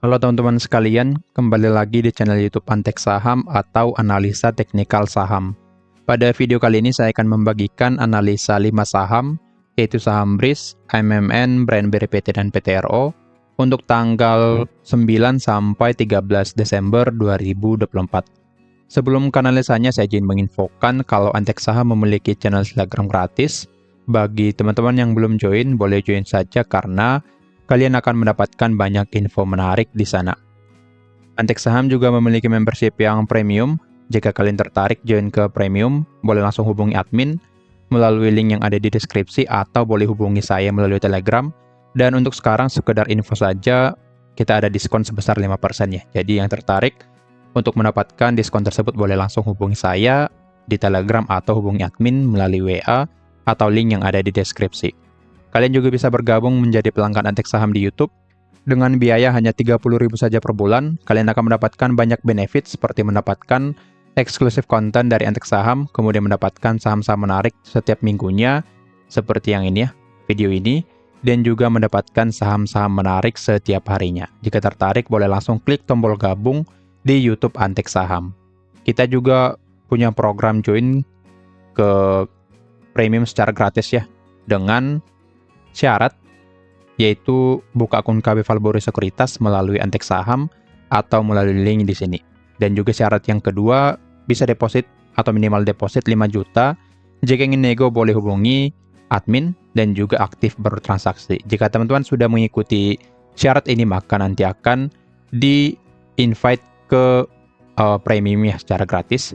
Halo teman-teman sekalian, kembali lagi di channel YouTube Antek Saham atau Analisa Teknikal Saham. Pada video kali ini saya akan membagikan analisa 5 saham, yaitu saham BRIS, AMMN, BRNB PT dan PTRO, untuk tanggal 9 sampai 13 Desember 2024. Sebelum ke analisanya, saya izin menginfokan kalau Antek Saham memiliki channel Telegram gratis. Bagi teman-teman yang belum join, boleh join saja karena kalian akan mendapatkan banyak info menarik di sana. Antek Saham juga memiliki membership yang premium. Jika kalian tertarik join ke premium, boleh langsung hubungi admin melalui link yang ada di deskripsi atau boleh hubungi saya melalui Telegram. Dan untuk sekarang sekedar info saja, kita ada diskon sebesar 5% ya. Jadi yang tertarik untuk mendapatkan diskon tersebut boleh langsung hubungi saya di Telegram atau hubungi admin melalui WA atau link yang ada di deskripsi. Kalian juga bisa bergabung menjadi pelanggan Antek Saham di YouTube. Dengan biaya hanya 30.000 saja per bulan, kalian akan mendapatkan banyak benefit seperti mendapatkan eksklusif konten dari Antek Saham, kemudian mendapatkan saham-saham menarik setiap minggunya, seperti yang ini ya, video ini, dan juga mendapatkan saham-saham menarik setiap harinya. Jika tertarik, boleh langsung klik tombol gabung di YouTube Antek Saham. Kita juga punya program join ke premium secara gratis ya, dengan syarat yaitu buka akun KB Valbori Sekuritas melalui Antek Saham atau melalui link di sini. Dan juga syarat yang kedua, bisa deposit atau minimal deposit 5 juta. Jika ingin nego boleh hubungi admin dan juga aktif bertransaksi. Jika teman-teman sudah mengikuti syarat ini, maka nanti akan di-invite ke premium ya secara gratis.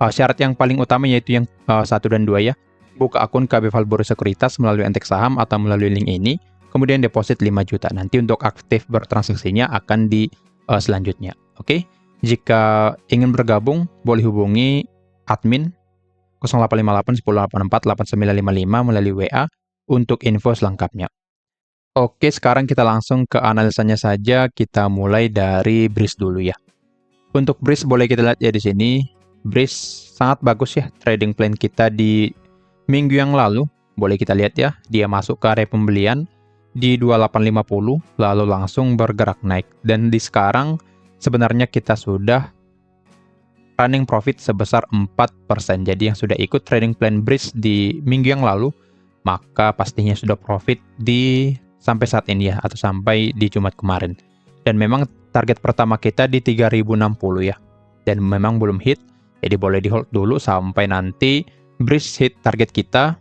Syarat yang paling utama yaitu yang 1 dan 2 ya. Buka akun KB Valbori Sekuritas melalui Antek Saham atau melalui link ini, kemudian deposit 5 juta. Nanti untuk aktif bertransaksinya akan di selanjutnya. Oke? Jika ingin bergabung, boleh hubungi admin 0858 1084 8955 melalui WA untuk info selengkapnya. Oke, sekarang kita langsung ke analisanya saja. Kita mulai dari BRIS dulu ya. Untuk BRIS boleh kita lihat ya di sini. BRIS sangat bagus ya trading plan kita di minggu yang lalu. Boleh kita lihat ya, dia masuk ke area pembelian di 2850, lalu langsung bergerak naik. Dan di sekarang, sebenarnya kita sudah running profit sebesar 4%. Jadi yang sudah ikut trading plan BRIS di minggu yang lalu, maka pastinya sudah profit di sampai saat ini ya, atau sampai di Jumat kemarin. Dan memang target pertama kita di 3060 ya. Dan memang belum hit, jadi boleh di hold dulu sampai nanti BRIS hit target kita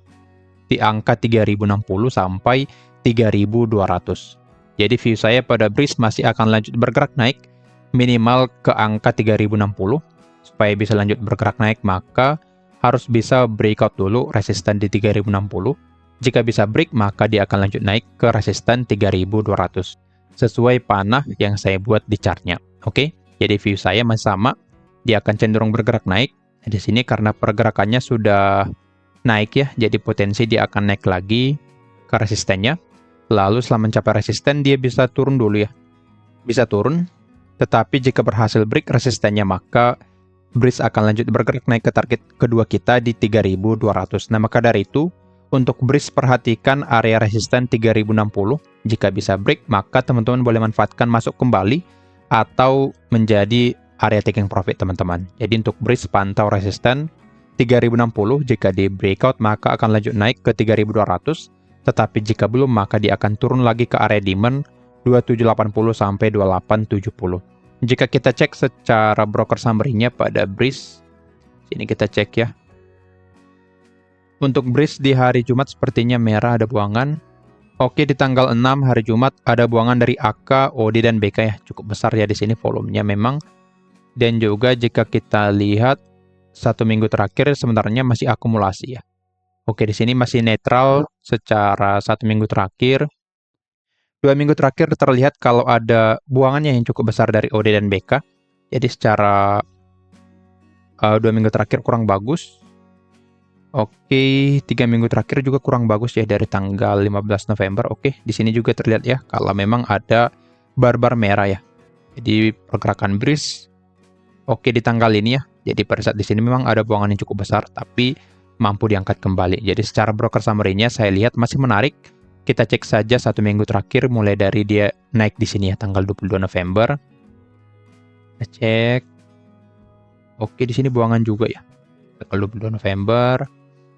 di angka 3060 sampai 3200. Jadi view saya pada BRIS masih akan lanjut bergerak naik minimal ke angka 3060. Supaya bisa lanjut bergerak naik maka harus bisa breakout dulu resisten di 3060. Jika bisa break maka dia akan lanjut naik ke resisten 3200 sesuai panah yang saya buat di chartnya. Oke, jadi view saya masih sama, dia akan cenderung bergerak naik. Di sini karena pergerakannya sudah naik ya, jadi potensi dia akan naik lagi ke resistennya. Lalu setelah mencapai resisten, dia bisa turun dulu ya. Bisa turun, tetapi jika berhasil break resistennya, maka BRIS akan lanjut bergerak naik ke target kedua kita di 3200. Nah, maka dari itu, untuk BRIS perhatikan area resisten 3060. Jika bisa break, maka teman-teman boleh manfaatkan masuk kembali atau menjadi area taking profit teman-teman. Jadi untuk BRIS pantau resisten 3060, jika di breakout maka akan lanjut naik ke 3200, tetapi jika belum maka dia akan turun lagi ke area demand 2780 sampai 2870. Jika kita cek secara broker summary-nya pada BRIS, sini kita cek ya. Untuk BRIS di hari Jumat sepertinya merah ada buangan. Oke, di tanggal 6 hari Jumat ada buangan dari AK, OD dan BK ya. Cukup besar ya di sini volumenya memang. Dan juga jika kita lihat 1 minggu terakhir sebenarnya masih akumulasi ya. Oke, di sini masih netral secara 1 minggu terakhir. 2 minggu terakhir terlihat kalau ada buangannya yang cukup besar dari OD dan BK. Jadi secara 2 minggu terakhir kurang bagus. Oke, 3 minggu terakhir juga kurang bagus ya dari tanggal 15 November. Oke, di sini juga terlihat ya kalau memang ada bar-bar merah ya. Jadi pergerakan BRIS oke di tanggal ini ya. Jadi pada saat di sini memang ada buangan yang cukup besar, tapi mampu diangkat kembali. Jadi secara broker summary-nya saya lihat masih menarik Kita cek saja 1 minggu terakhir mulai dari dia naik di sini ya, tanggal 22 November. Kita cek. Oke, di sini buangan juga ya. Tanggal 22 November,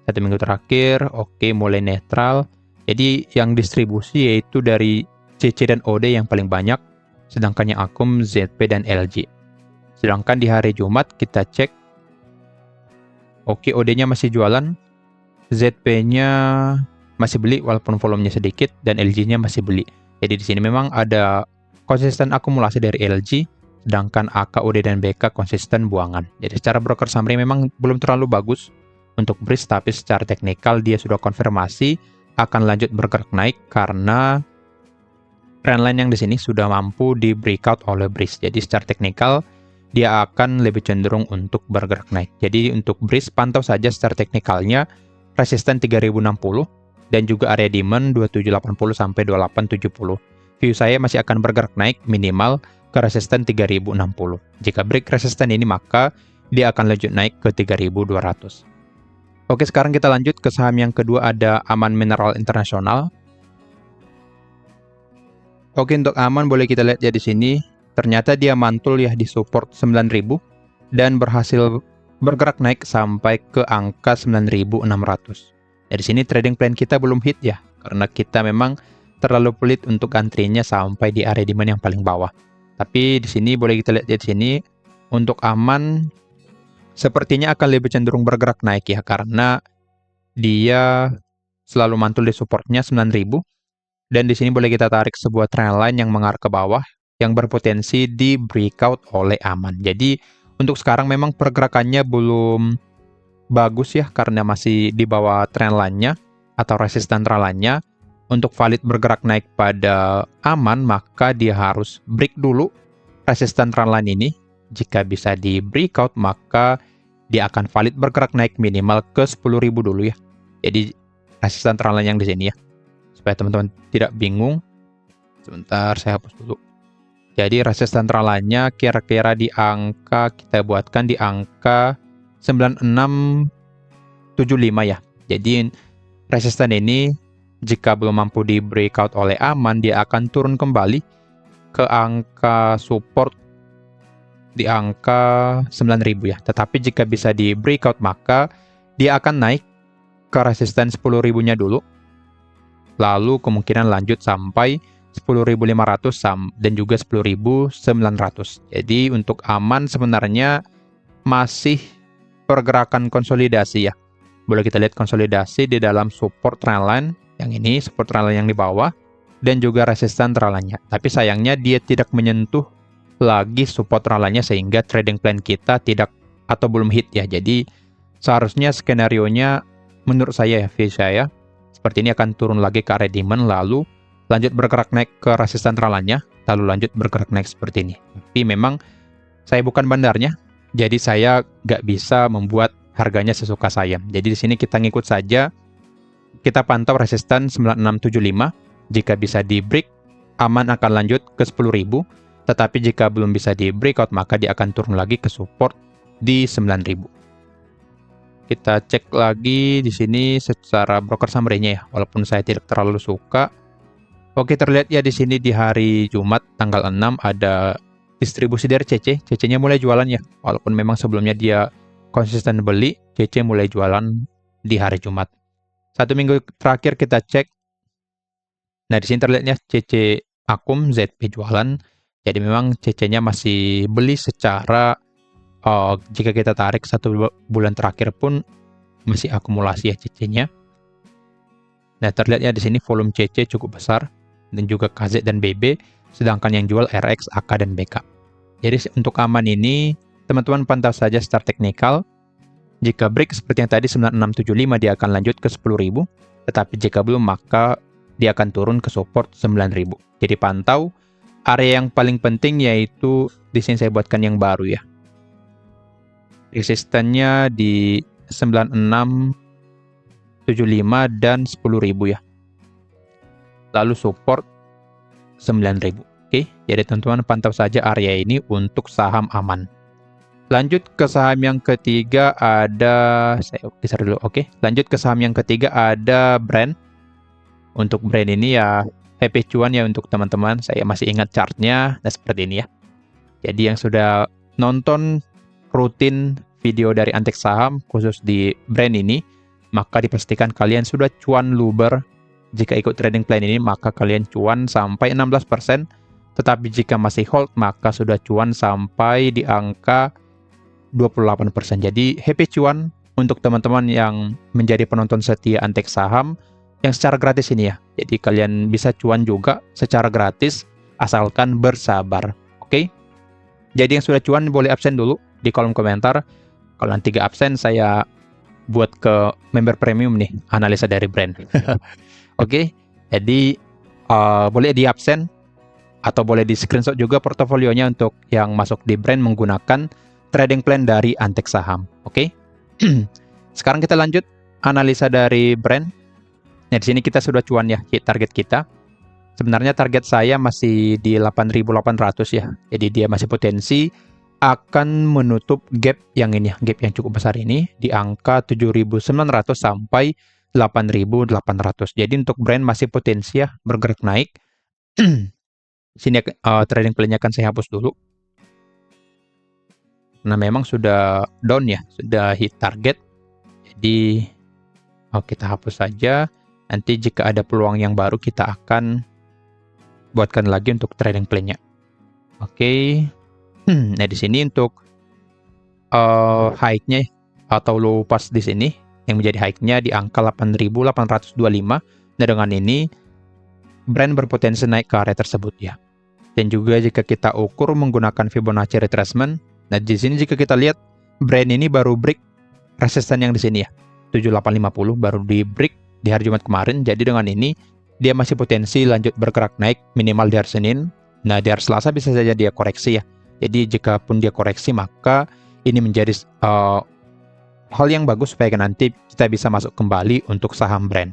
1 minggu terakhir, oke, mulai netral. Jadi yang distribusi yaitu dari CC dan OD yang paling banyak, sedangkan yang akum ZP dan LG. Sedangkan di hari Jumat kita cek, oke, OD-nya masih jualan, ZP-nya masih beli walaupun volumenya sedikit, dan LG-nya masih beli. Jadi di sini memang ada konsisten akumulasi dari LG, sedangkan AK, OD, dan BK konsisten buangan. Jadi secara broker summary memang belum terlalu bagus untuk BRIS, tapi secara teknikal dia sudah konfirmasi akan lanjut bergerak naik karena trendline yang di sini sudah mampu di breakout oleh BRIS. Jadi secara teknikal dia akan lebih cenderung untuk bergerak naik. Jadi untuk BRIS pantau saja secara teknikalnya resisten 3060 dan juga area demand 2780 sampai 2870. View saya masih akan bergerak naik minimal ke resisten 3060. Jika break resisten ini maka dia akan lanjut naik ke 3200. Oke, sekarang kita lanjut ke saham yang kedua, ada Aman Mineral Internasional. Oke, untuk Aman boleh kita lihat ya di sini. Ternyata dia mantul ya di support 9000 dan berhasil bergerak naik sampai ke angka 9600. Dari sini trading plan kita belum hit ya, karena kita memang terlalu pelit untuk antrinya sampai di area demand yang paling bawah. Tapi di sini boleh kita lihat di sini untuk Aman sepertinya akan lebih cenderung bergerak naik ya, karena dia selalu mantul di supportnya 9000 dan di sini boleh kita tarik sebuah trendline yang mengarah ke bawah yang berpotensi di breakout oleh Aman. Jadi untuk sekarang memang pergerakannya belum bagus ya, karena masih di bawah trendline-nya atau resisten trendline-nya. Untuk valid bergerak naik pada Aman, maka dia harus break dulu resisten trendline ini. Jika bisa di breakout, maka dia akan valid bergerak naik minimal ke 10.000 dulu ya. Jadi resisten trendline yang di sini ya, supaya teman-teman tidak bingung. Sebentar, saya hapus dulu. Jadi resisten trendline-nya kira-kira di angka, kita buatkan di angka 9675 ya. Jadi resisten ini jika belum mampu di breakout oleh Aman, dia akan turun kembali ke angka support di angka 9000 ya. Tetapi jika bisa di breakout, maka dia akan naik ke resisten 10.000-nya dulu. Lalu kemungkinan lanjut sampai 10.500 dan juga 10.900. Jadi untuk Aman sebenarnya masih pergerakan konsolidasi ya. Boleh kita lihat konsolidasi di dalam support trendline yang ini, support trendline yang di bawah, dan juga resisten trendline-nya. Tapi sayangnya dia tidak menyentuh lagi support trendline-nya sehingga trading plan kita tidak atau belum hit ya. Jadi seharusnya skenario-nya menurut saya ya, view saya, seperti ini akan turun lagi ke area demand, lalu lanjut bergerak naik ke resisten trendline-nya, lalu lanjut bergerak naik seperti ini. Tapi memang saya bukan bandarnya, jadi saya nggak bisa membuat harganya sesuka saya. Jadi di sini kita ngikut saja, kita pantau resisten 9675. Jika bisa di break, Aman akan lanjut ke 10.000. Tetapi jika belum bisa di breakout, maka dia akan turun lagi ke support di 9.000. Kita cek lagi di sini secara broker summary-nya ya, walaupun saya tidak terlalu suka. Oke, terlihat ya di sini di hari Jumat tanggal 6 ada distribusi dari CC. CC-nya mulai jualan ya, walaupun memang sebelumnya dia konsisten beli, CC mulai jualan di hari Jumat. 1 minggu terakhir kita cek. Nah, di sini terlihatnya CC akum ZP jualan. Jadi memang CC-nya masih beli secara jika kita tarik 1 bulan terakhir pun masih akumulasi ya CC-nya. Nah, terlihatnya di sini volume CC cukup besar dan juga KZ dan BB, sedangkan yang jual RX, AK, dan BK. Jadi untuk Aman ini teman-teman pantau saja secara teknikal. Jika break seperti yang tadi 9675, dia akan lanjut ke 10.000. Tetapi jika belum, maka dia akan turun ke support 9.000. Jadi pantau area yang paling penting, yaitu di sini saya buatkan yang baru ya. Resistennya di 9675 dan 10.000 ya. Lalu support 9.000. Oke, jadi teman-teman pantau saja area ini untuk saham Aman. Lanjut ke saham yang ketiga, ada, saya geser dulu. Oke, lanjut ke saham yang ketiga, ada Brand. Untuk brand ini ya happy cuan ya untuk teman-teman. Saya masih ingat chartnya, nah seperti ini ya. Jadi yang sudah nonton rutin video dari Antek Saham khusus di brand ini, maka dipastikan kalian sudah cuan luber. Jika ikut trading plan ini, maka kalian cuan sampai 16%. Tetapi jika masih hold, maka sudah cuan sampai di angka 28%. Jadi happy cuan untuk teman-teman yang menjadi penonton setia Antek Saham yang secara gratis ini ya. Jadi kalian bisa cuan juga secara gratis asalkan bersabar. Oke? Jadi yang sudah cuan boleh absen dulu di kolom komentar. Kalau nanti gak absen, saya buat ke member premium nih, analisa dari brand. Oke? Jadi boleh di absen atau boleh di screenshot juga portofolionya untuk yang masuk di brand menggunakan trading plan dari Antek Saham. Oke? Sekarang kita lanjut analisa dari brand. Nah, di sini kita sudah cuan ya, hit target kita. Sebenarnya target saya masih di 8.800 ya. Jadi dia masih potensi akan menutup gap yang ini, gap yang cukup besar ini di angka 7.900 sampai 8.800. Jadi untuk brand masih potensi ya bergerak naik. Sini trading plan-nya akan saya hapus dulu. Nah, memang sudah down ya, sudah hit target. Jadi kita hapus saja. Nanti jika ada peluang yang baru kita akan buatkan lagi untuk trading plan-nya. Oke. Nah, di sini untuk high-nya atau low pas di sini yang menjadi high-nya di angka 8.825. Nah, dengan ini brand berpotensi naik ke area tersebut ya. Dan juga jika kita ukur menggunakan Fibonacci retracement, nah di sini jika kita lihat brand ini baru break resisten yang di sini ya. 7850 baru di break di hari Jumat kemarin. Jadi dengan ini dia masih potensi lanjut bergerak naik minimal di hari Senin. Nah, di hari Selasa bisa saja dia koreksi ya. Jadi jika pun dia koreksi, maka ini menjadi hal yang bagus supaya nanti kita bisa masuk kembali untuk saham brand.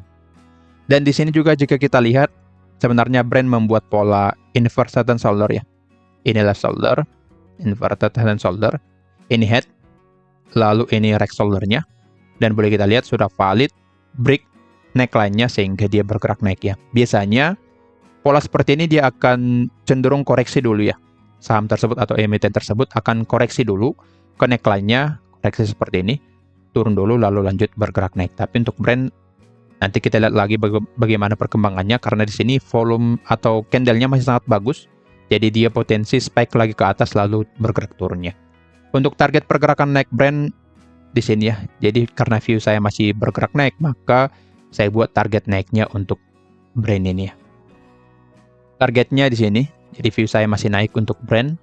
Dan di sini juga jika kita lihat, sebenarnya brand membuat pola inverted head and shoulder ya. Ini left shoulder, inverted head and shoulder, ini head, lalu ini right shoulder-nya. Dan boleh kita lihat sudah valid break neckline-nya sehingga dia bergerak naik ya. Biasanya pola seperti ini dia akan cenderung koreksi dulu ya. Saham tersebut atau emiten tersebut akan koreksi dulu ke neckline-nya, koreksi seperti ini, turun dulu lalu lanjut bergerak naik. Tapi untuk brand nanti kita lihat lagi bagaimana perkembangannya karena di sini volume atau candle-nya masih sangat bagus. Jadi dia potensi spike lagi ke atas lalu bergerak turunnya. Untuk target pergerakan naik brand di sini ya. Jadi karena view saya masih bergerak naik, maka saya buat target naiknya untuk brand ini ya. Targetnya di sini. Jadi view saya masih naik untuk brand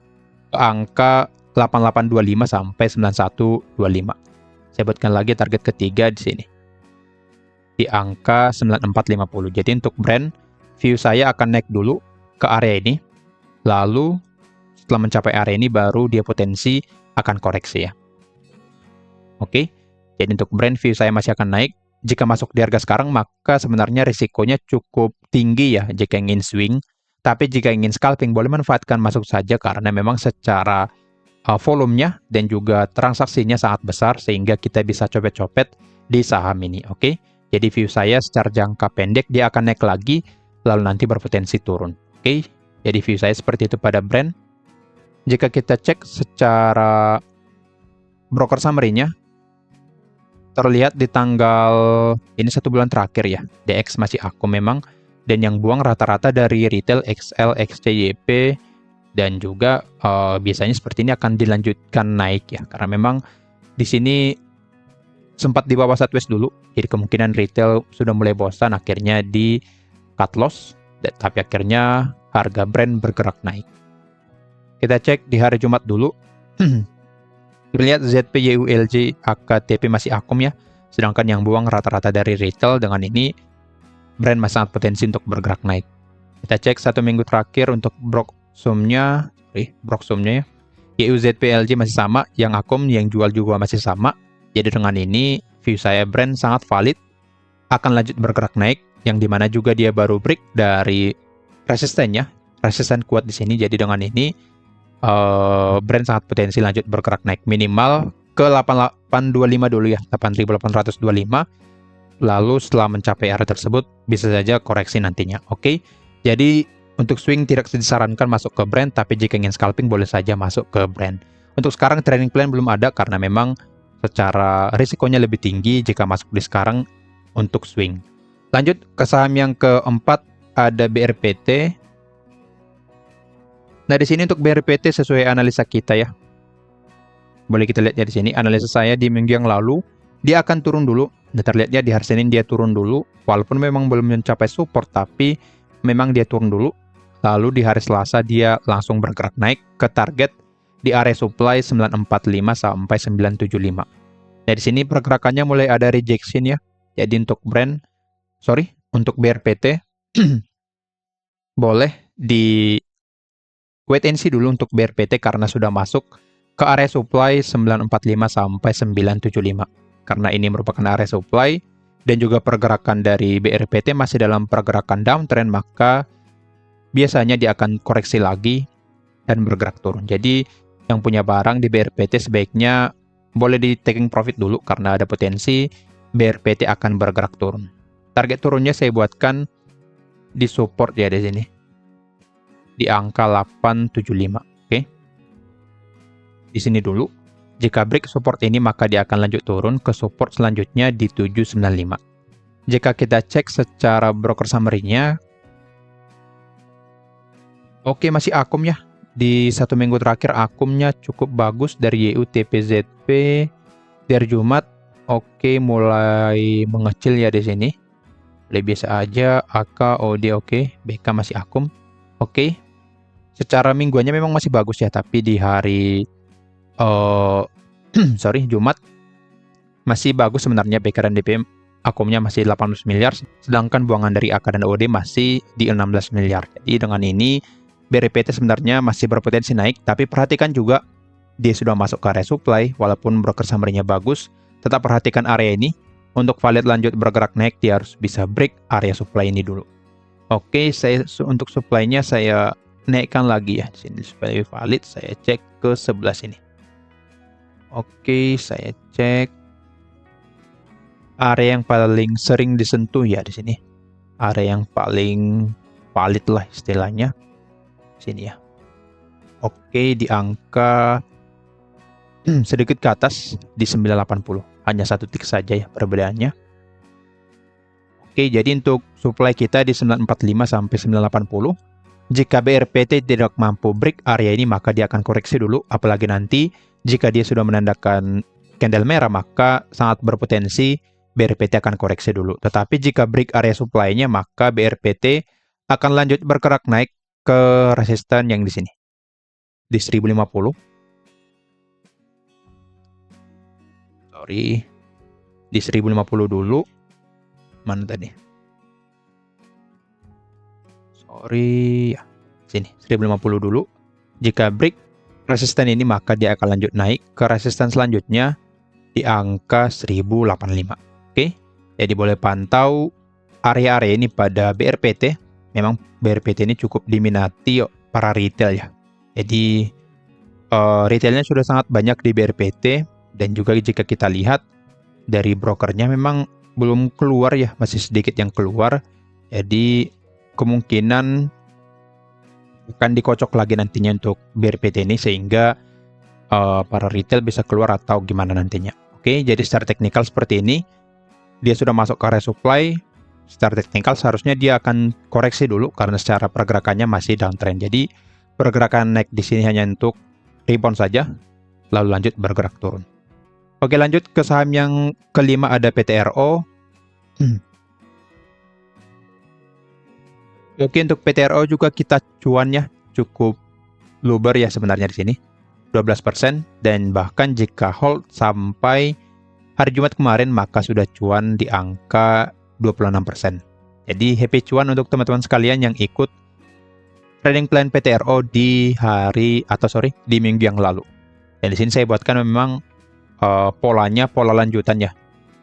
ke angka 8825 sampai 9125. Saya buatkan lagi target ketiga di sini. Di angka 9450. Jadi untuk brand view saya akan naik dulu ke area ini. Lalu setelah mencapai area ini baru dia potensi akan koreksi ya. Oke. Jadi untuk brand view saya masih akan naik. Jika masuk di harga sekarang maka sebenarnya risikonya cukup tinggi ya jika ingin swing. Tapi jika ingin scalping boleh manfaatkan masuk saja karena memang secara volumenya dan juga transaksinya sangat besar sehingga kita bisa copet-copet di saham ini. Oke. Jadi view saya secara jangka pendek dia akan naik lagi lalu nanti berpotensi turun. Oke. Jadi view saya seperti itu pada brand. Jika kita cek secara broker summary-nya terlihat di tanggal ini 1 bulan terakhir ya. DX masih akum memang dan yang buang rata-rata dari retail XL, XCYP dan juga biasanya seperti ini akan dilanjutkan naik ya karena memang di sini sempat di bawah sideways dulu. Jadi kemungkinan retail sudah mulai bosan akhirnya di cut loss tapi akhirnya harga brand bergerak naik. Kita cek di hari Jumat dulu. Lihat ZPYULJ AKTP masih akum ya. Sedangkan yang buang rata-rata dari retail dengan ini brand masih sangat potensi untuk bergerak naik. Kita cek 1 minggu terakhir untuk Broksumnya ya. YUZPLJ masih sama, yang akum, yang jual juga masih sama. Jadi dengan ini view saya brand sangat valid akan lanjut bergerak naik yang dimana juga dia baru break dari resistennya, resisten kuat di sini. Jadi dengan ini brand sangat potensi lanjut bergerak naik minimal ke 8825 dulu ya, 8825 lalu setelah mencapai area tersebut bisa saja koreksi nantinya. Oke. Jadi untuk swing tidak disarankan masuk ke brand, tapi jika ingin scalping boleh saja masuk ke brand. Untuk sekarang trading plan belum ada karena memang secara risikonya lebih tinggi jika masuk di sekarang untuk swing. Lanjut ke saham yang keempat, ada BRPT. Nah, di sini untuk BRPT sesuai analisa kita ya. Boleh kita lihat ya di sini analisa saya di minggu yang lalu, dia akan turun dulu. Dan terlihatnya di hari Senin dia turun dulu, walaupun memang belum mencapai support, tapi memang dia turun dulu. Lalu di hari Selasa dia langsung bergerak naik ke target di area supply 945 sampai 975. Nah, di sini pergerakannya mulai ada rejection ya. Jadi untuk untuk BRPT boleh di wait and see dulu untuk BRPT karena sudah masuk ke area supply 945 sampai 975. Karena ini merupakan area supply dan juga pergerakan dari BRPT masih dalam pergerakan downtrend, maka biasanya dia akan koreksi lagi dan bergerak turun. Jadi yang punya barang di BRPT sebaiknya boleh di taking profit dulu karena ada potensi BRPT akan bergerak turun. Target turunnya saya buatkan di support ya di sini. Di angka 875. Oke. Di sini dulu. Jika break support ini maka dia akan lanjut turun ke support selanjutnya di 795. Jika kita cek secara broker summary-nya, oke, masih akum ya. Di 1 minggu terakhir akumnya cukup bagus dari YUTPZP dari Jumat. Oke, mulai mengecil ya di sini. Mulai biasa aja, AK, OD oke, BK masih akum. Oke. Secara mingguannya memang masih bagus ya, tapi di hari Jumat masih bagus sebenarnya BK dan DPM. Akumnya masih 18 miliar, sedangkan buangan dari AK dan OD masih di 16 miliar. Jadi dengan ini BRPT sebenarnya masih berpotensi naik, tapi perhatikan juga dia sudah masuk ke area supply, walaupun broker summary-nya bagus, tetap perhatikan area ini. Untuk valid lanjut bergerak naik, dia harus bisa break area supply ini dulu. Oke, untuk supply-nya saya naikkan lagi ya. Di sini supaya valid, saya cek ke sebelah sini. Oke, saya cek area yang paling sering disentuh ya di sini. Area yang paling valid lah istilahnya. Sini ya. Oke, di angka sedikit ke atas di 980. Hanya 1 tick saja ya perbedaannya. Oke, jadi untuk supply kita di 945 sampai 980. Jika BRPT tidak mampu break area ini maka dia akan koreksi dulu, apalagi nanti jika dia sudah menandakan candle merah maka sangat berpotensi BRPT akan koreksi dulu. Tetapi jika break area supply-nya maka BRPT akan lanjut bergerak naik ke resisten yang di sini. Di 1050. Di 1050 dulu. Mana tadi? Ya. Sini, 1050 dulu. Jika break resisten ini maka dia akan lanjut naik ke resisten selanjutnya di angka 1085. Oke. Jadi boleh pantau area-area ini pada BRPT. Memang BRPT ini cukup diminati para retail ya. Jadi retailnya sudah sangat banyak di BRPT. Dan juga jika kita lihat dari brokernya memang belum keluar ya, masih sedikit yang keluar. Jadi kemungkinan akan dikocok lagi nantinya untuk BRPT ini sehingga para retail bisa keluar atau gimana nantinya. Oke, jadi secara teknikal seperti ini. Dia sudah masuk ke area supply. Secara teknikal seharusnya dia akan koreksi dulu karena secara pergerakannya masih downtrend. Jadi pergerakan naik di sini hanya untuk rebound saja, lalu lanjut bergerak turun. Oke, lanjut ke saham yang kelima ada PTRO. Oke, untuk PTRO juga kita cuannya cukup luber ya sebenarnya di sini. 12% dan bahkan jika hold sampai hari Jumat kemarin maka sudah cuan di angka 26%. Jadi happy cuan untuk teman-teman sekalian yang ikut trading plan PTRO di minggu yang lalu. Dan di sini saya buatkan memang polanya pola lanjutannya.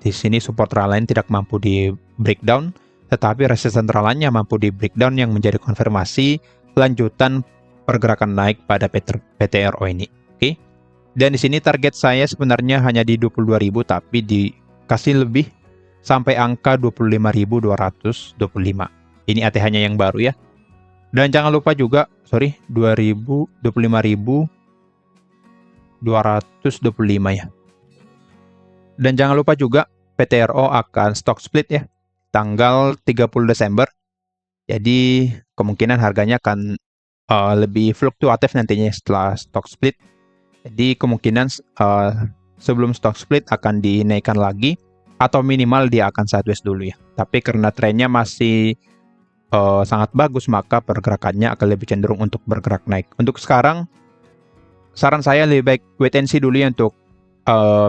Di sini support trend line tidak mampu di breakdown, tetapi resisten trend line-nya mampu di breakdown yang menjadi konfirmasi lanjutan pergerakan naik pada PTRO ini. Oke. Dan di sini target saya sebenarnya hanya di 22.000 tapi dikasih lebih sampai angka 25.225. Ini ATH-nya yang baru ya. Dan jangan lupa juga, 25.225 ya. Dan jangan lupa juga PTRO akan stock split ya, tanggal 30 Desember. Jadi kemungkinan harganya akan lebih fluktuatif nantinya setelah stock split. Jadi kemungkinan sebelum stock split akan dinaikkan lagi, atau minimal dia akan sideways dulu ya. Tapi karena trennya masih sangat bagus, maka pergerakannya akan lebih cenderung untuk bergerak naik. Untuk sekarang, saran saya lebih baik wait and see dulu ya untuk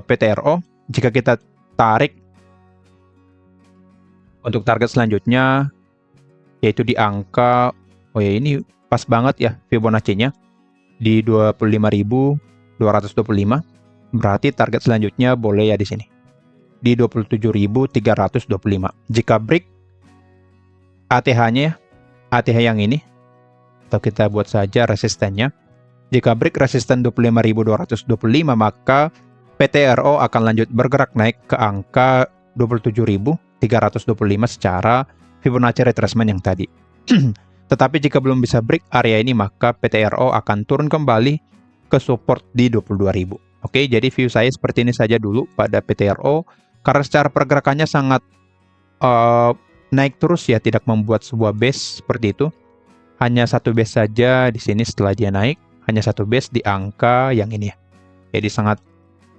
PTRO. Jika kita tarik untuk target selanjutnya, yaitu di angka, oh ya ini pas banget ya Fibonacci-nya, di 25.225. Berarti target selanjutnya boleh ya di sini, di 27.325. Jika break ATH-nya, ATH yang ini, atau kita buat saja resistennya. Jika break resisten 25.225, maka PTRO akan lanjut bergerak naik ke angka 27.325 secara Fibonacci retracement yang tadi. Tetapi jika belum bisa break area ini, maka PTRO akan turun kembali ke support di 22.000. Oke, jadi view saya seperti ini saja dulu pada PTRO, karena secara pergerakannya sangat naik terus ya, tidak membuat sebuah base seperti itu. Hanya satu base saja di sini setelah dia naik, hanya satu base di angka yang ini ya. Jadi sangat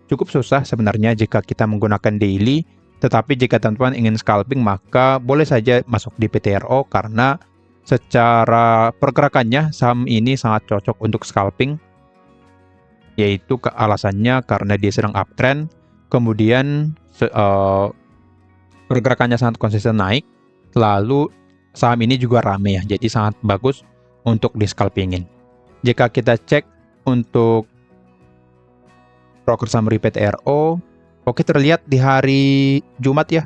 cukup susah sebenarnya jika kita menggunakan daily, tetapi jika teman-teman ingin scalping, maka boleh saja masuk di PTRO, karena secara pergerakannya saham ini sangat cocok untuk scalping, yaitu alasannya karena dia sedang uptrend, kemudian pergerakannya sangat konsisten naik, lalu saham ini juga rame ya, jadi sangat bagus untuk di scalpingin. Jika kita cek untuk broker summary PTRO, oke, terlihat di hari Jumat ya,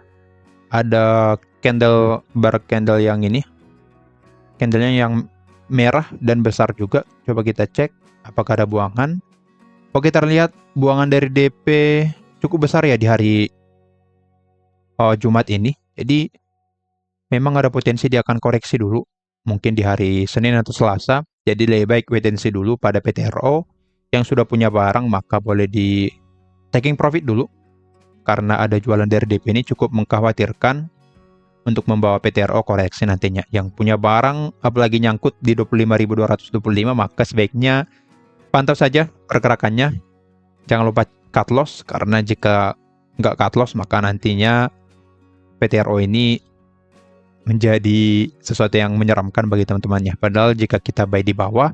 ada candle bar candle yang ini, candlenya yang merah dan besar juga. Coba kita cek apakah ada buangan. Oke, terlihat buangan dari DP cukup besar ya di hari Jumat ini. Jadi memang ada potensi dia akan koreksi dulu, mungkin di hari Senin atau Selasa. Jadi lebih baik wait and see dulu pada PTRO. Yang sudah punya barang maka boleh di taking profit dulu, karena ada jualan dari DP ini cukup mengkhawatirkan untuk membawa PTRO koreksi nantinya. Yang punya barang apalagi nyangkut di 25.225, maka sebaiknya pantau saja pergerakannya. Jangan lupa cut loss, karena jika nggak cut loss maka nantinya PTRO ini menjadi sesuatu yang menyeramkan bagi teman-temannya. Padahal jika kita buy di bawah,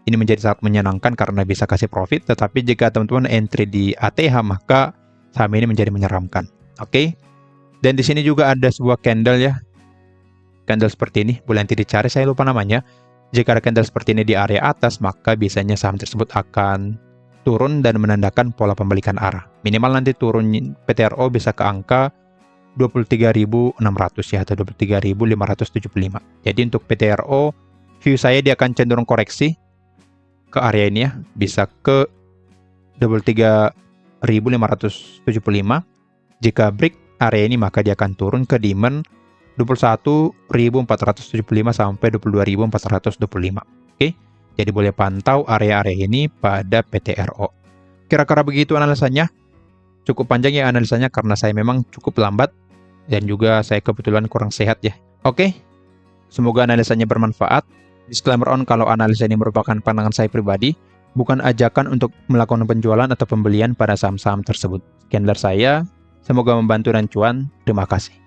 ini menjadi sangat menyenangkan karena bisa kasih profit. Tetapi jika teman-teman entry di ATH, maka saham ini menjadi menyeramkan. Oke. Dan di sini juga ada sebuah candle ya. Candle seperti ini, boleh nanti dicari, saya lupa namanya. Jika ada candle seperti ini di area atas, maka biasanya saham tersebut akan turun dan menandakan pola pembalikan arah. Minimal nanti turun PTRO bisa ke angka 23.600 ya, atau 23.575. Jadi untuk PTRO, view saya dia akan cenderung koreksi ke area ini ya, bisa ke 23.575. Jika break area ini, maka dia akan turun ke demand 21.475 sampai 22.425. Oke, jadi boleh pantau area-area ini pada PTRO. Kira-kira begitu analisanya. Cukup panjang ya analisanya karena saya memang cukup lambat dan juga saya kebetulan kurang sehat ya. Oke, semoga analisanya bermanfaat. Disclaimer on, kalau analisa ini merupakan pandangan saya pribadi, bukan ajakan untuk melakukan penjualan atau pembelian pada saham-saham tersebut. Sekian dari saya, semoga membantu dan cuan. Terima kasih.